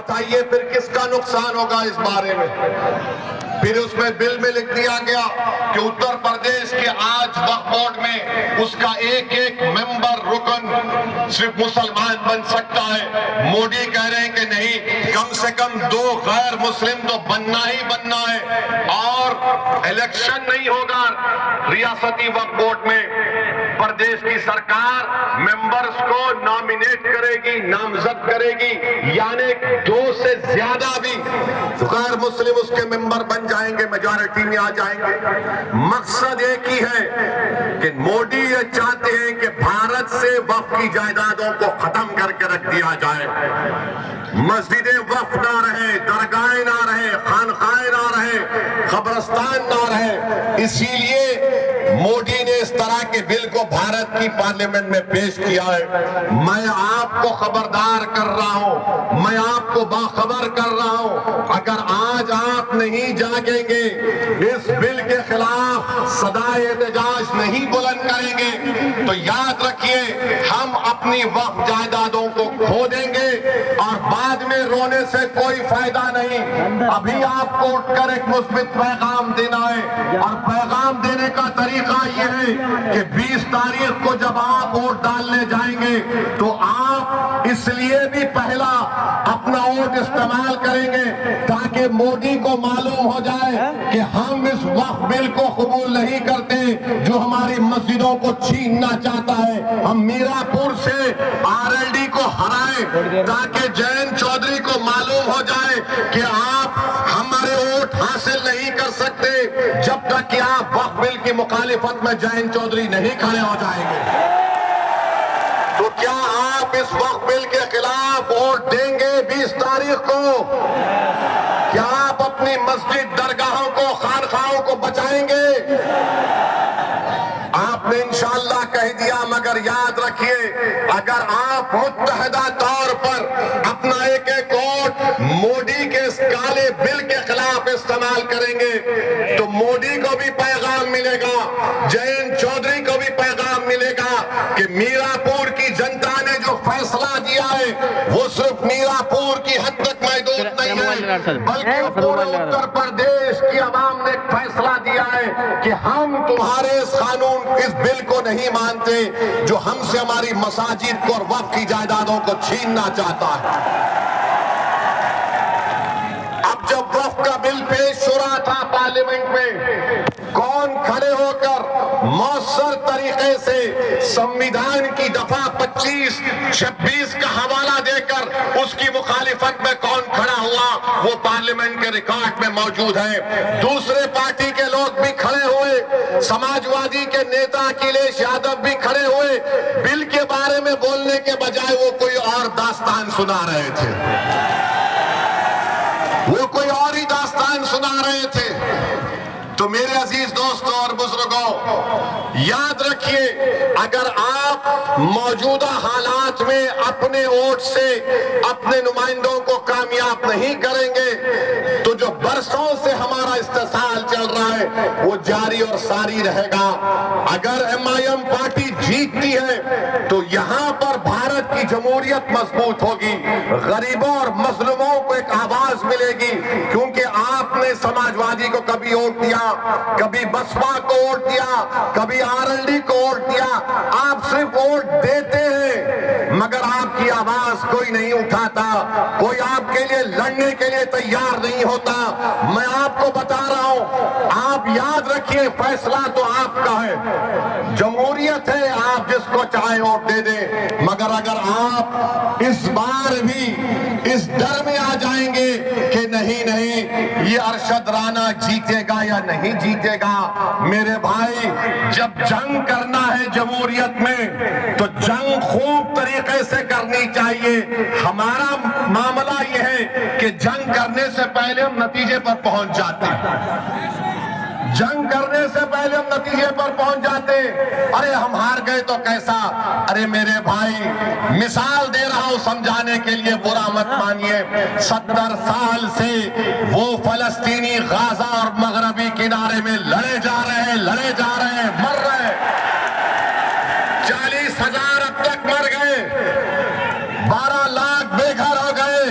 बताइए फिर किसका नुकसान होगा इस बारे में। फिर उसमें बिल में लिख दिया गया कि उत्तर प्रदेश के आज वक्फ बोर्ड में उसका एक एक मेंबर रुकन सिर्फ मुसलमान बन सकता है। मोदी कह रहे हैं कि नहीं, कम से कम 2 गैर मुस्लिम तो बनना ही बनना है और इलेक्शन नहीं होगा रियासती वक्फ बोर्ड में। प्रदेश की सरकार मेंबर्स को नॉमिनेट करेगी, नामजद करेगी, यानी 2 से ज्यादा भी गैर मुस्लिम उसके मेंबर बन जाएंगे, मेजॉरिटी में आ जाएंगे। मकसद एक ही है कि मोदी ये चाहते हैं कि भारत से वक्फ की जायदादों को खत्म करके रख दिया जाए। मस्जिदें वक्फ ना रहे, दरगाहें ना रहे, खानकाहें ना रहे, कब्रिस्तान ना रहे। इसीलिए मोदी ने इस तरह के बिल को भारत की पार्लियामेंट में पेश किया है। मैं आपको खबरदार कर रहा हूं, मैं आपको बाखबर कर रहा हूं, अगर आज आप नहीं जागेंगे, इस बिल के खिलाफ सदाए एहतजाज नहीं बुलंद करेंगे, तो याद रखिए हम अपनी वक्फ जायदादों को खो देंगे और बाद में रोने से कोई फायदा नहीं। अभी आपको उठकर एक मुस्बित पैगाम देना है और पैगाम देने का तरीका यह है कि 20 तारीख को जब आप वोट डालने जाएंगे तो आप इसलिए भी पहला अपना वोट इस्तेमाल करेंगे ताकि मोदी को मालूम हो जाए कि हम इस वक्फ बिल को कबूल नहीं करते जो हमारी मस्जिदों को छीनना चाहता है। हम मीरापुर से आरएलडी को हराएं ताकि जयंत चौधरी को मालूम हो जाए कि आप हमारे वोट हासिल नहीं कर सकते जब तक कि आप वक्फ बिल की मुखालिफत में जयंत चौधरी नहीं खड़े हो जाएंगे। तो क्या आप इस वक्फ बिल के खिलाफ वोट देंगे 20 तारीख को? क्या आप अपनी मस्जिद, दरगाहों को, खानखाहों को बचाएंगे? आपने इंशाअल्लाह कह दिया, मगर याद रखिए अगर आप मुत्तहदा तौर पर अपना एक एक वोट मोदी के इस काले बिल के खिलाफ इस्तेमाल करेंगे तो मोदी को भी पैगाम मिलेगा, जयंत चौधरी को भी पैगाम मिलेगा कि मीरापुर की जनता ने जो फैसला दिया है वो सिर्फ मीरापुर की हद तक महदूद नहीं है, बल्कि पूरे उत्तर प्रदेश की आवाम ने एक फैसला दिया है कि हम तुम्हारे इस कानून, इस बिल को नहीं मानते जो हमसे हमारी मसाजिद को और वक्फ की जायदादों को छीनना चाहता है। अब जब वक्फ का बिल पेश हो रहा था पार्लियामेंट में, कौन खड़े होकर मौसर तरीके से संविधान की दफा 25, 26 का हवाला देकर उसकी मुखालिफत में कौन खड़ा हुआ वो पार्लियामेंट के रिकॉर्ड में मौजूद है। दूसरे पार्टी के लोग भी खड़े हुए, समाजवादी के नेता अखिलेश यादव भी खड़े हुए, बिल के बारे में बोलने के बजाय वो कोई और दास्तान सुना रहे थे, वो कोई और ही दास्तान सुना रहे थे। तो मेरे अजीज दोस्तों और बुजुर्गों, याद रखिए अगर आप मौजूदा हालात में अपने वोट से अपने नुमाइंदों को कामयाब नहीं करेंगे तो जो बरसों से हमारा इस्तेसाल चल रहा है वो जारी और सारी रहेगा। अगर एमआईएम पार्टी जीतती है तो यहाँ पर भारत की जमहूरियत मजबूत होगी, गरीबों और मजलूमों को एक आवाज मिलेगी, क्योंकि आपने समाजवादी को कभी वोट दिया, कभी बसपा को वोट दिया, कभी आरएलडी को वोट दिया। आप सिर्फ वोट देते हैं मगर आपकी आवाज कोई नहीं उठाता, कोई आपके लिए लड़ने के लिए तैयार नहीं होता। मैं आपको बता रहा हूं, आप याद रखिए फैसला तो आपका है, जमहूरियत है, आप जिसको चाहे वोट दे दें, मगर अगर आप इस बार भी इस डर में आ जाएंगे कि नहीं नहीं ये अरशद राना जीतेगा या नहीं जीतेगा, मेरे भाई जब जंग करना है जमहूरियत में तो जंग खूब तरीके से करनी चाहिए। हमारा मामला यह है कि जंग करने से पहले हम नतीजे पर पहुंच जाते हैं, जंग करने से पहले हम नतीजे पर पहुंच जाते। अरे हम हार गए तो कैसा, अरे मेरे भाई मिसाल दे रहा हूं समझाने के लिए, बुरा मत मानिए। 70 साल से वो फलस्तीनी गाजा और मगरबी किनारे में लड़े जा रहे हैं, लड़े जा रहे हैं, मर रहे हैं। 40,000 अब तक मर गए, 12 लाख बेघर हो गए,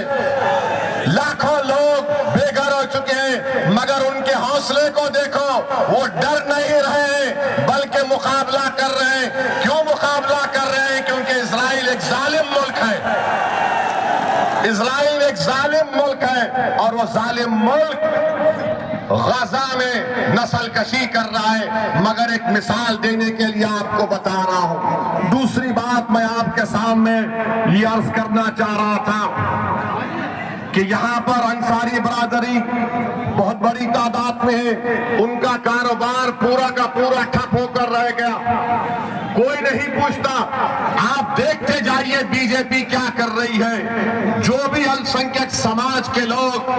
लाखों लोग बेघर हो चुके हैं, मगर उनके हौसले को देखो, वो डर नहीं रहे बल्कि मुकाबला कर रहे हैं। क्यों मुकाबला कर रहे हैं? क्योंकि इजराइल एक जालिम मुल्क है। इजराइल एक जालिम मुल्क है और वो जालिम मुल्क गजा में नस्ल कशी कर रहा है। मगर एक मिसाल देने के लिए आपको बता रहा हूं। दूसरी बात मैं आपके सामने ये अर्ज करना चाह रहा था कि यहाँ पर अंसारी बरादरी बहुत बड़ी तादाद में है। उनका कारोबार पूरा का पूरा ठप होकर रह गया। कोई नहीं पूछता। आप देखते जाइए बीजेपी क्या कर रही है। जो भी अल्पसंख्यक समाज के लोग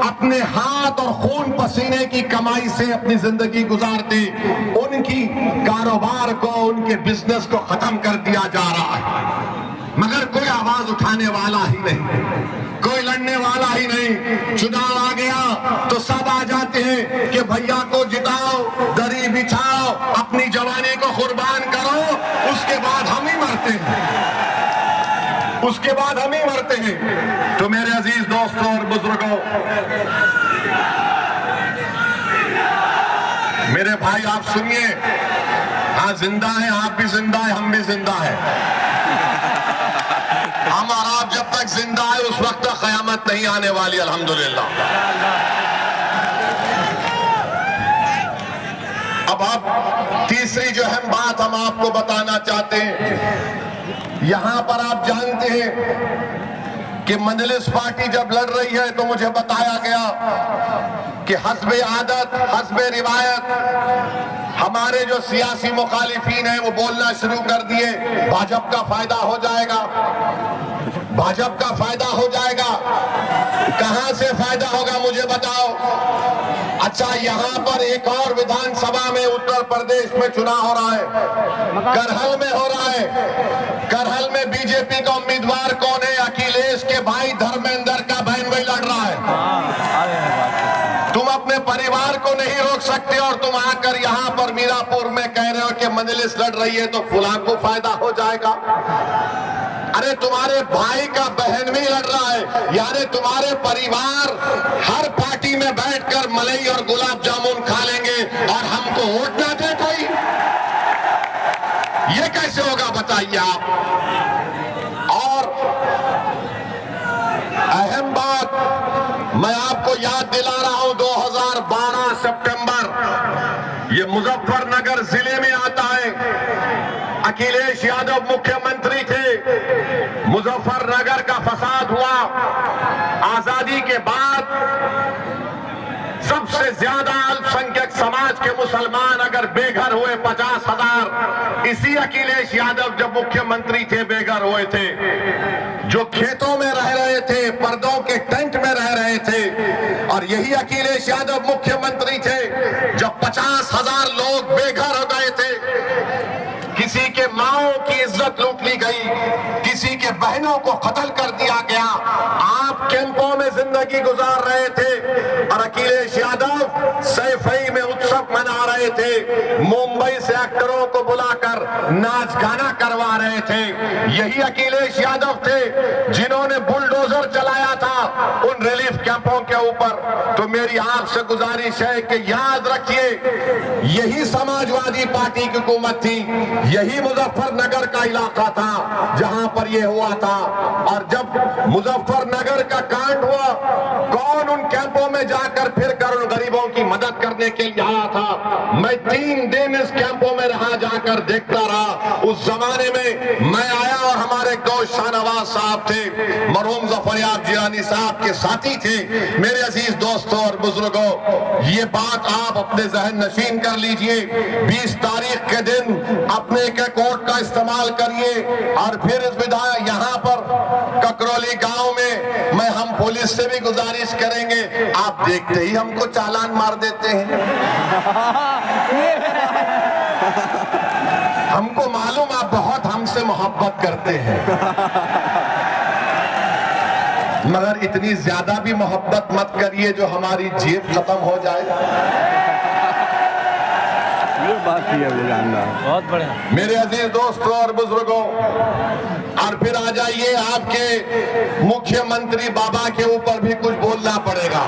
अपने हाथ और खून पसीने की कमाई से अपनी जिंदगी गुजारते, उनकी कारोबार को, उनके बिजनेस को खत्म कर दिया जा रहा है। मगर कोई आवाज उठाने वाला ही नहीं, कोई लड़ने वाला ही नहीं। चुनाव आ गया तो सब आ जाते हैं कि भैया को जिताओ, दरी बिछाओ, अपनी जवानी को कुर्बान करो, उसके बाद हम ही मरते हैं, उसके बाद हम ही मरते हैं। तो मेरे अजीज दोस्तों और बुजुर्गों, मेरे भाई आप सुनिए, हाँ जिंदा है, आप भी जिंदा है, हम भी जिंदा है। हम और आप जब तक जिंदा है उस वक्त तक कयामत नहीं आने वाली, अल्हम्दुलिल्लाह। अब तीसरी जो अहम बात हम आपको बताना चाहते हैं, यहां पर आप जानते हैं कि मजलिस पार्टी जब लड़ रही है तो मुझे बताया गया कि हस्बे आदत, हस्बे रिवायत हमारे जो सियासी मुखालिफिन हैं वो बोलना शुरू कर दिए, भाजपा का फायदा हो जाएगा, भाजपा का फायदा हो जाएगा। कहां से फायदा होगा मुझे बताओ। अच्छा, यहां पर एक और विधानसभा में उत्तर प्रदेश में चुनाव हो रहा है, करहल में हो रहा है। करहल में बीजेपी का उम्मीदवार कौन है? अखिलेश के भाई धर्मेंद्र का बहन भाई लड़ रहा है। तुम अपने परिवार को नहीं रोक सकते और तुम आकर यहाँ पर मीरापुर में कह रहे हो कि मजलिस लड़ रही है तो फुलां को फायदा हो जाएगा। अरे तुम्हारे भाई का बहन भी लड़ रहा है, यानी तुम्हारे परिवार हर पार्टी में बैठकर मलाई और गुलाब जामुन खा लेंगे और हमको वोट ना दे कोई। ये कैसे होगा बताइए आप। और अहम बात मैं आपको याद दिला रहा हूं, 2012 सितंबर ये मुजफ्फरनगर जिले में आता है। अखिलेश यादव मुख्यमंत्री थे, मुजफ्फरनगर का फसाद हुआ। आजादी के बाद सबसे ज्यादा अल्पसंख्यक समाज के मुसलमान अगर बेघर हुए 50,000, इसी अखिलेश यादव जब मुख्यमंत्री थे बेघर हुए थे। जो खेतों में रह रहे थे, पर्दों के टेंट में रह रहे थे, और यही अखिलेश यादव मुख्यमंत्री थे जब 50,000 लोग बेघर हो गए थे। किसी के माओं की इज्जत लूट ली गई, किसी के बहनों को कत्ल कर दिया गया। आप कैंपों में जिंदगी गुजार रहे थे और अखिलेश यादव सैफई में उत्सव मना रहे थे, मुंबई से एक्टरों को बुलाकर नाच गाना करवा रहे थे। यही अखिलेश यादव थे जिन्होंने बुलडोजर चलाया था उन रिलीफ कैंपों के ऊपर। तो मेरी आपसे गुजारिश है कि याद रखिए, यही समाजवादी पार्टी की हुकूमत थी, यही मुजफ्फरनगर का इलाका था जहां पर यह हुआ था। और जब मुजफ्फरनगर का कांड हुआ, कौन उन कैंपों में जाकर फिर कर उन गरीबों की मदद करने के लिए आया था? मैं 3 दिन इस कैंपों में रहा, जाकर देखता रहा। उस जमाने में मैं आया और हमारे दोस्त शाहनवाज साहब थे, मरहूम ज़फ़रयाब जिलानी साहब के साथी थे। मेरे अजीज दोस्तों और बुजुर्गों, ये बात आप अपने जहन नशीन कर लीजिए। 20 तारीख के दिन अपने के कोर्ट का इस्तेमाल करिए और फिर इस विधायक यहाँ पर ककरौली गांव में मैं हम पुलिस से भी गुजारिश करेंगे, आप देखते ही हमको चालान मार देते हैं। हमको मालूम आप बहुत हमसे मोहब्बत करते हैं, मगर इतनी ज्यादा भी मोहब्बत मत करिए जो हमारी जेब खत्म हो जाए। बात की है बहुत बढ़िया। मेरे अजीज दोस्तों और बुजुर्गों, और फिर आ जाइए, आपके मुख्यमंत्री बाबा के ऊपर भी कुछ बोलना पड़ेगा।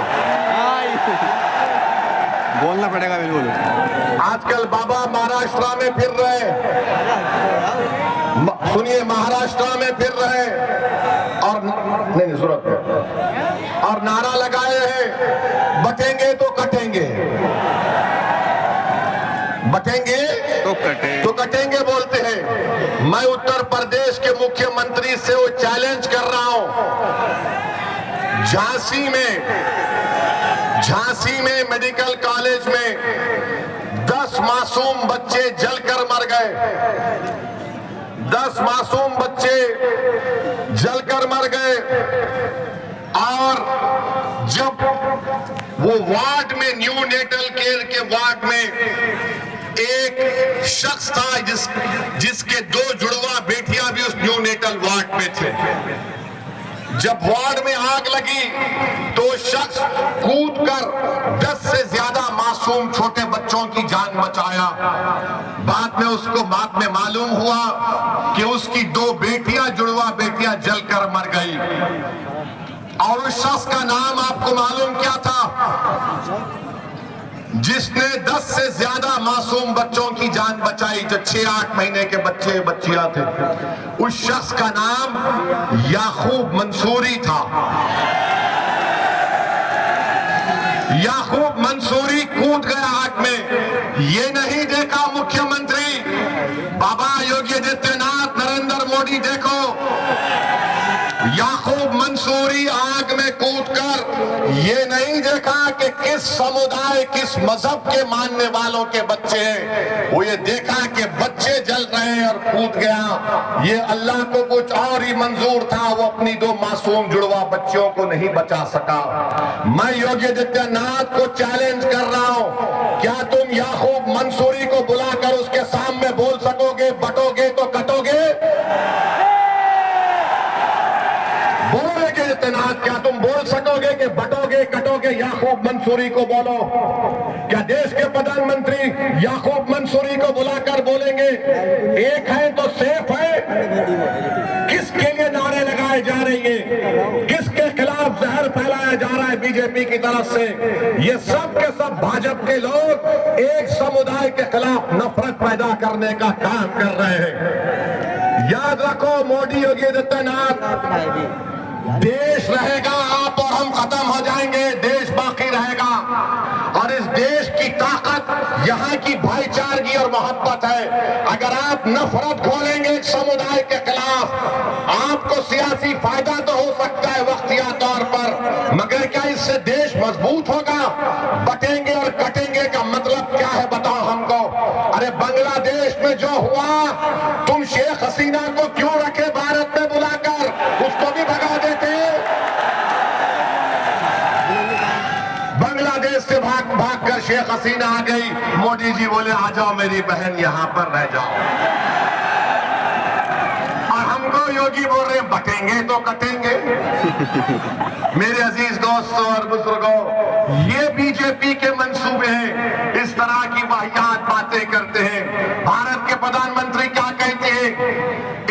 बोलना पड़ेगा बिल्कुल। आजकल बाबा महाराष्ट्र में फिर रहे, सुनिए, महाराष्ट्र में फिर रहे और नहीं जरूरत है, और नारा लगाए हैं, बटेंगे तो कटेंगे, बटेंगे तो कटेंगे बोलते हैं। मैं उत्तर प्रदेश के मुख्यमंत्री से वो चैलेंज कर रहा हूं, झांसी में मेडिकल कॉलेज में 10 मासूम बच्चे जलकर मर गए, 10 मासूम बच्चे जलकर मर गए। और जब वो वार्ड में, न्यू नेटल केयर के वार्ड में एक शख्स था जिसके 2 जुड़वा बेटियां भी उस न्यू नेटल वार्ड में थे। जब वार्ड में आग लगी तो शख्स कूदकर 10 से ज्यादा मासूम छोटे बच्चों की जान बचाया। बाद में मालूम हुआ कि उसकी 2 बेटियां, जुड़वा बेटियां जलकर मर गई। और उस शख्स का नाम आपको मालूम क्या था? जिसने 10 से ज्यादा मासूम बच्चों की जान बचाई, जो 6-8 महीने के बच्चे बच्चियां थे। उस शख्स का नाम याकूब मंसूरी था। याकूब मंसूरी कूद गया आग में। ये नहीं देखा मुख्यमंत्री बाबा योगी आदित्यनाथ, नरेंद्र मोदी, देखो याकूब मंसूरी आग में कूदकर ये नहीं देखा कि किस समुदाय, किस मजहब के मानने वालों के बच्चे हैं। वो ये देखा कि बच्चे जल रहे हैं और कूद गया। ये अल्लाह को कुछ और ही मंजूर था, वो अपनी 2 मासूम जुड़वा बच्चियों को नहीं बचा सका। मैं योगी आदित्यनाथ को चैलेंज कर रहा हूं, क्या तुम याकूब मंसूरी को बुलाकर उसके सामने बोल सकोगे, बटोगे तो कटोगे? बोलोगे आदित्यनाथ, क्या तुम बोल सकोगे कि बटोगे कटोगे? याकूब मंसूरी को बोलो। क्या देश के प्रधानमंत्री याकूब मंसूरी को बुलाकर बोलेंगे एक है तो सेफ है? किसके लिए नारे लगाए जा रहे हैं? किसके खिलाफ जहर फैलाया जा रहा है बीजेपी की तरफ से? ये सब के सब भाजपा के लोग एक समुदाय के खिलाफ नफरत पैदा करने का काम कर रहे हैं। याद रखो, मोदी, योगी आदित्यनाथ, देश रहेगा, आप और हम खत्म हो जाएंगे, देश बाकी रहेगा। और इस देश की ताकत यहाँ की भाईचारगी और मोहब्बत है। अगर आप नफरत खोलेंगे एक समुदाय के खिलाफ, आपको सियासी फायदा तो हो सकता है वक्तिया तौर पर, मगर क्या इससे देश मजबूत होगा? बटेंगे और कटेंगे का मतलब क्या है, बताओ हमको। अरे बांग्लादेश में जो हुआ, तुम शेख हसीना को क्यों रखे भारत में बुलाकर? उसको भी भगा देते। बांग्लादेश से भाग कर शेख हसीना आ गई, मोदी जी बोले आ जाओ मेरी बहन, यहां पर रह जाओ। और हमको योगी बोल रहे बटेंगे तो कटेंगे। मेरे अजीज दोस्तों और बुजुर्गों, ये बीजेपी के मंसूबे हैं, इस तरह की वाहियात बातें करते हैं। भारत के प्रधानमंत्री क्या कहते हैं?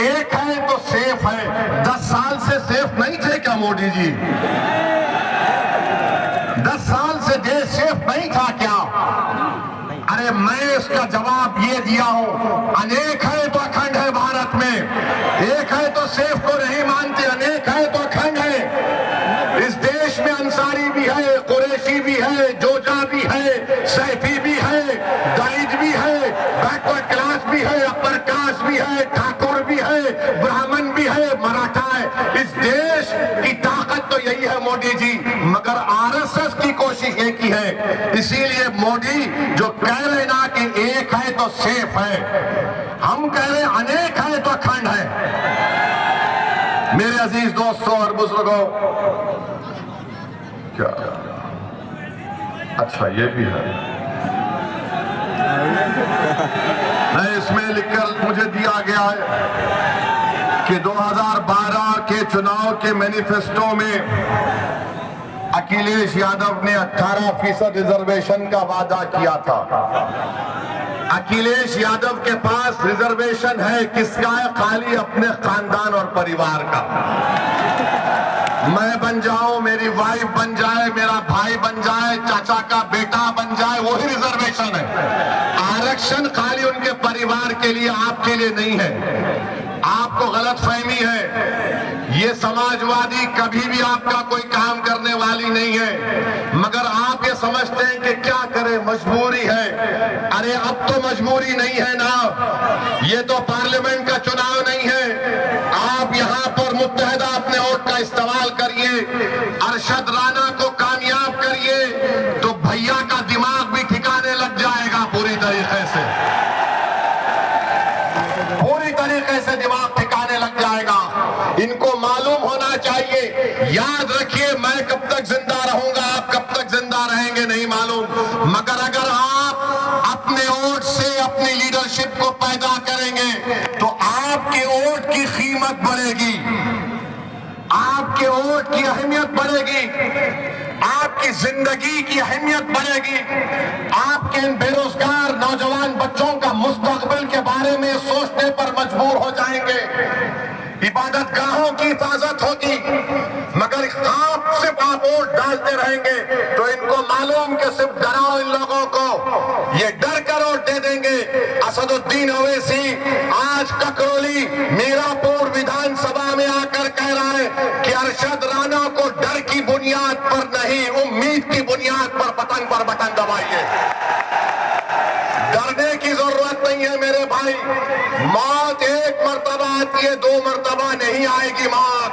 एक है तो सेफ है। 10 साल से सेफ नहीं थे क्या मोदी जी? 10 साल से देश सेफ नहीं था क्या? अरे मैं इसका जवाब ये दिया हूं, अनेक है तो अखंड है भारत में। एक है तो सेफ को नहीं मानते, अनेक है तो अखंड है। इस देश में अंसारी भी है, कुरैशी भी है, जोजा भी है, सैफी भी है, दलित भी है, बैकवर्ड क्लास भी है, अपर कास्ट भी है, ठाकुर भी है, ब्राह्मण भी है, मराठा है। इस देश की ताकत तो यही है मोदी जी, मगर आरएसएस की कोशिश एक ही है। इसीलिए मोदी जो कह रहे ना कि एक है तो सेफ है, हम कह रहे अनेक है तो अखंड है। मेरे अजीज दोस्तों और बुजुर्गों, क्या अच्छा ये भी है, इसमें लिखकर मुझे दिया गया है कि 2012 के चुनाव के मैनिफेस्टो में अखिलेश यादव ने 18% रिजर्वेशन का वादा किया था। अखिलेश यादव के पास रिजर्वेशन है, किसका है? खाली अपने खानदान और परिवार का। मैं बन जाऊं, मेरी वाइफ बन जाए, मेरा भाई बन जाए, चाचा का बेटा बन जाए, वही रिजर्वेशन है। आरक्षण खाली उनके परिवार के लिए, आपके लिए नहीं है। आपको गलतफहमी है। ये समाजवादी कभी भी आपका कोई काम करने वाली नहीं है, मगर आप ये समझते हैं कि क्या करें, मजबूरी है। अरे अब तो मजबूरी नहीं है ना, ये तो पार्लियामेंट का चुनाव नहीं है। आप यहाँ पर मुत्तहदा अपने वोट का इस्तेमाल करिए, अरशद राणा को कामयाब करिए, तो भैया का दिमाग भी ठिकाने लग जाएगा पूरी तरीके से, पूरी तरीके से दिमाग ठिकाने लग जाएगा। इनको मालूम होना चाहिए। याद रखिए, मैं कब तक जिंदा रहूंगा, आप कब तक जिंदा रहेंगे नहीं मालूम, मगर अगर आप अपने वोट से अपनी लीडरशिप को पैदा करेंगे तो आपके वोट की कीमत बढ़ेगी, आपके वोट की अहमियत बढ़ेगी, आपकी जिंदगी की अहमियत बढ़ेगी। आपके इन बेरोजगार नौजवान बच्चों का मुस्तकबिल के बारे में सोचने पर मजबूर हो जाएंगे। इबादत गाहों की हिफाजत होगी, मगर आप सिर्फ आप वोट डालते रहेंगे तो इनको मालूम कि सिर्फ डराओ इन लोगों को, ये डर कर वोट दे देंगे। असदुद्दीन ओवैसी आज ककरौली मीरापुर विधानसभा में आकर कह रहा है कि अरशद राणा को डर की बुनियाद पर नहीं, उम्मीद की बुनियाद पर बटन दबाइए। डरने की जरूरत नहीं है मेरे भाई। मौत एक मर्तबा आती है, दो मर्तबा नहीं आएगी मौत।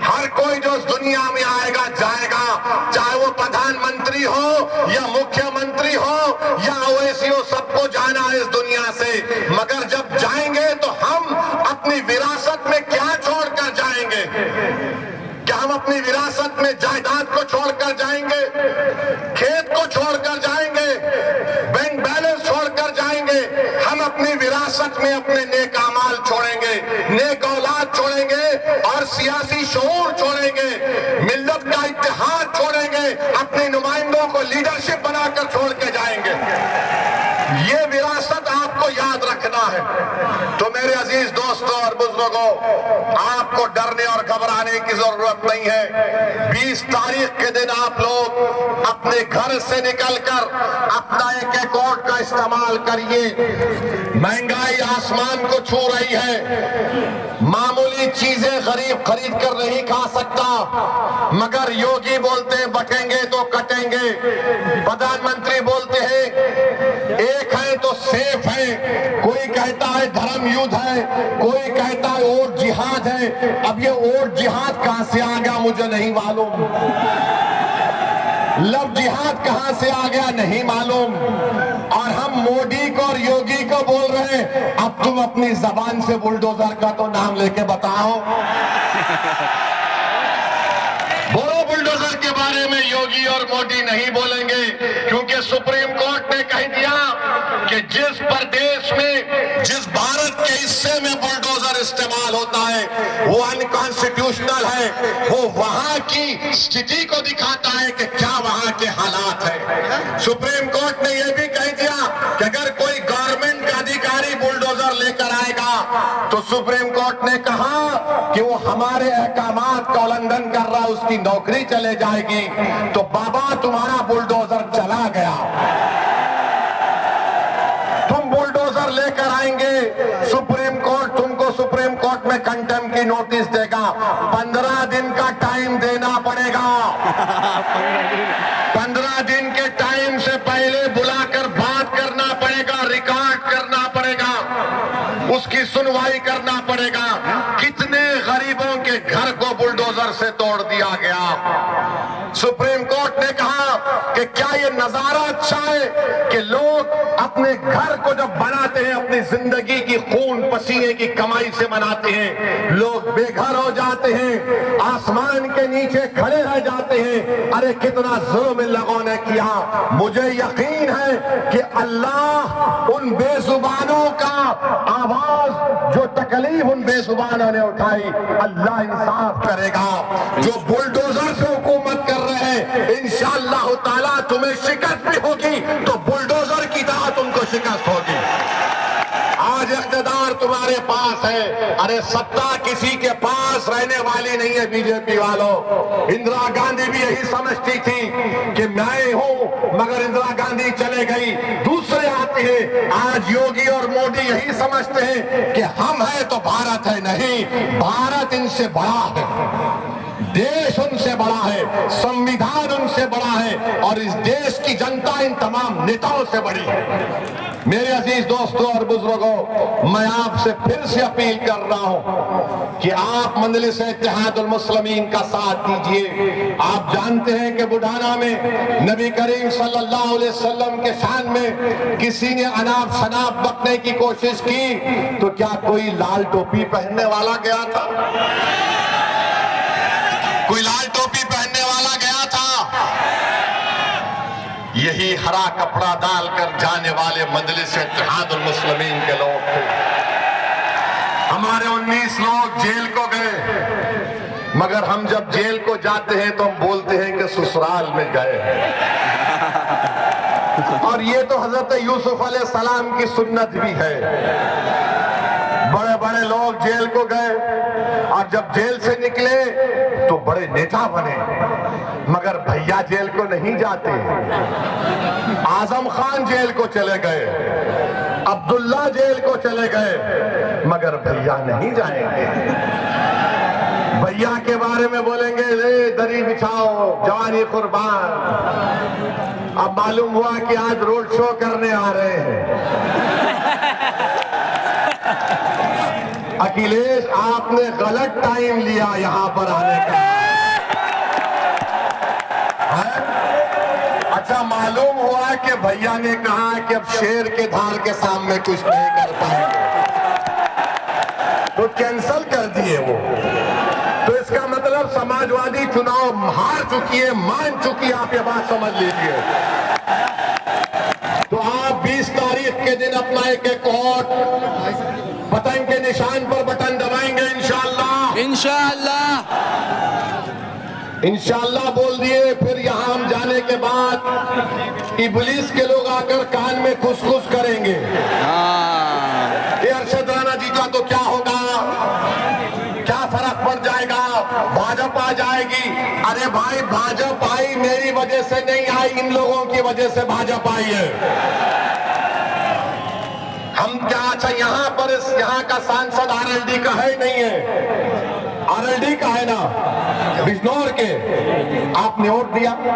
हर कोई जो इस दुनिया में आएगा जाएगा, चाहे वो प्रधानमंत्री हो या मुख्यमंत्री हो या ओवैसी हो, सबको जाना है इस दुनिया से। मगर जब जाएंगे तो हम अपनी विरासत में क्या छोड़कर जाएंगे? क्या हम अपनी विरासत में जायदाद को छोड़कर जाएंगे, खेत को छोड़कर जाएंगे, बैंक बैलेंस छोड़कर जाएंगे? हम अपनी विरासत में अपने नेक अमाल छोड़ेंगे, नेक औलाद छोड़ेंगे और सियासी शऊर छोड़ेंगे, मिल्लत का इत्तेहाद छोड़ेंगे, अपने नुमाइंदों को लीडरशिप बनाकर छोड़ के जाएंगे। ये विरासत आपको याद रखना है। तो मेरे अजीज दोस्तों और बुजुर्गों, आपको डरने और घबराने की जरूरत नहीं है। 20 तारीख के दिन आप लोग अपने घर से निकलकर अपना एक वोट का इस्तेमाल करिए। महंगाई आसमान को छू रही है, मामूली चीजें गरीब खरीद कर नहीं खा सकता, मगर योगी बोलते हैं बटेंगे तो कटेंगे, प्रधानमंत्री बोलते हैं एक है तो सेफ है, कोई कहता है धर्म युद्ध है, कोई कहता है वोट जिहाद है। अब ये वोट जिहाद कहां से आ गया मुझे नहीं मालूम, लव जिहाद कहां से आ गया नहीं मालूम। और हम मोदी को और योगी को बोल रहे हैं, अब तुम अपनी जबान से बुलडोजर का तो नाम लेके बताओ। बोलो बुलडोजर के बारे में योगी और मोदी नहीं बोलेंगे, क्योंकि सुप्रीम कोर्ट ने कह दिया कि जिस प्रदेश में, जिस भारत के हिस्से में बुलडोजर इस्तेमाल होता है वो अनकॉन्स्टिट्यूशनल है। वो वहां की स्थिति को दिखाता है कि क्या वहां के हालात है। सुप्रीम कोर्ट ने यह भी कह दिया कि अगर कोई गवर्नमेंट का अधिकारी बुलडोजर लेकर आएगा तो सुप्रीम कोर्ट ने कहा कि वो हमारे अहकामात का उल्लंघन कर रहा है, उसकी नौकरी चले जाएगी। तो बाबा तुम्हारा बुलडोजर चला गया, तुम बुलडोजर लेकर आएंगे, सुप्रीम कोर्ट तुमको सुप्रीम कोर्ट में कंटेम्प्ट की नोटिस देगा। 15 दिन का टाइम देना पड़ेगा। 15 दिन के टाइम से पहले बुलाकर बात करना पड़ेगा, रिकॉर्ड करना पड़ेगा, उसकी सुनवाई करना पड़ेगा। कितने गरीबों के घर को बुलडोजर से तोड़ दिया गया। सुप्रीम कोर्ट ने कहा कि क्या ये नजारा अच्छा है कि लोग अपने घर को जब बनाते हैं, अपनी जिंदगी की खून पसीने की कमाई से बनाते हैं, लोग बेघर हो जाते हैं, आसमान के नीचे खड़े रह जाते हैं। अरे कितना जुल्म इन लोगों ने किया। मुझे यकीन है कि अल्लाह उन बेजुबानों का आवाज, जो तकलीफ उन बेजुबानों ने उठाई, अल्लाह इंसाफ करेगा। जो बुलडोजर से हुकूमत कर रहे हैं, इंशाअल्लाह ताला तुम्हें शिकस्त भी होगी तो बुलडोजर शिकस्त होगी। आज इख्तिदार तुम्हारे पास है, अरे सत्ता किसी के पास रहने वाली नहीं है। बीजेपी वालों, इंदिरा गांधी भी यही समझती थी कि मैं हूं, मगर इंदिरा गांधी चले गई, दूसरे आते हैं। आज योगी और मोदी यही समझते हैं कि हम हैं तो भारत है। नहीं, भारत इनसे बड़ा है, देश उनसे बड़ा है, संविधान उनसे बड़ा है, और इस देश की जनता इन तमाम नेताओं से बड़ी है। मेरे अजीज दोस्तों और बुजुर्गों, मैं आपसे फिर से अपील कर रहा हूं कि आप मजलिस इत्तेहादुल मुस्लिमीन का साथ दीजिए। आप जानते हैं कि बुढ़ाना में नबी करीम सल्लल्लाहु अलैहि वसल्लम के शान में किसी ने अनाप शनाप बकने की कोशिश की तो क्या कोई लाल टोपी पहनने वाला गया था? कोई लाल टोपी पहनने वाला गया था? यही हरा कपड़ा डालकर जाने वाले मजलिस इत्तेहादुल मुस्लिमीन के लोग थे। हमारे 19 लोग जेल को गए, मगर हम जब जेल को जाते हैं तो हम बोलते हैं कि ससुराल में गए। और ये तो हजरत यूसुफ अलैहिस्सलाम की सुन्नत भी है। बड़े बड़े लोग जेल को गए और जब जेल से निकले तो बड़े नेता बने, मगर भैया जेल को नहीं जाते। आजम खान जेल को चले गए, अब्दुल्ला जेल को चले गए, मगर भैया नहीं जाएंगे। भैया के बारे में बोलेंगे रे दरी बिछाओ, जवानी कुर्बान। अब मालूम हुआ कि आज रोड शो करने आ रहे हैं। अखिलेश, आपने गलत टाइम लिया यहां पर आने का। अच्छा, मालूम हुआ कि भैया ने कहा कि अब शेर के धार के सामने कुछ नहीं कर पाएंगे, तो कैंसल कर दिए वो। तो इसका मतलब समाजवादी चुनाव हार चुकी है, मान चुकी है। आप ये बात समझ लीजिए। तो आप 20 तारीख के दिन अपना एक वोट पतंग के निशान पर बटन दबाएंगे इंशाअल्लाह। इंशाअल्लाह बोल दिए। फिर यहां हम जाने के बाद इब्लीस के लोग आकर कान में खुश करेंगे। ये अरशद राणा जीता तो क्या होगा, क्या फर्क पड़ जाएगा, भाजपा जाएगी। अरे भाई, भाजपा आई मेरी वजह से नहीं आई, इन लोगों की वजह से भाजपा आई है। हम क्या, अच्छा यहाँ पर यहाँ का सांसद आरएलडी का है नहीं है? आरएलडी का है ना, बिजनौर के। आपने वोट दिया।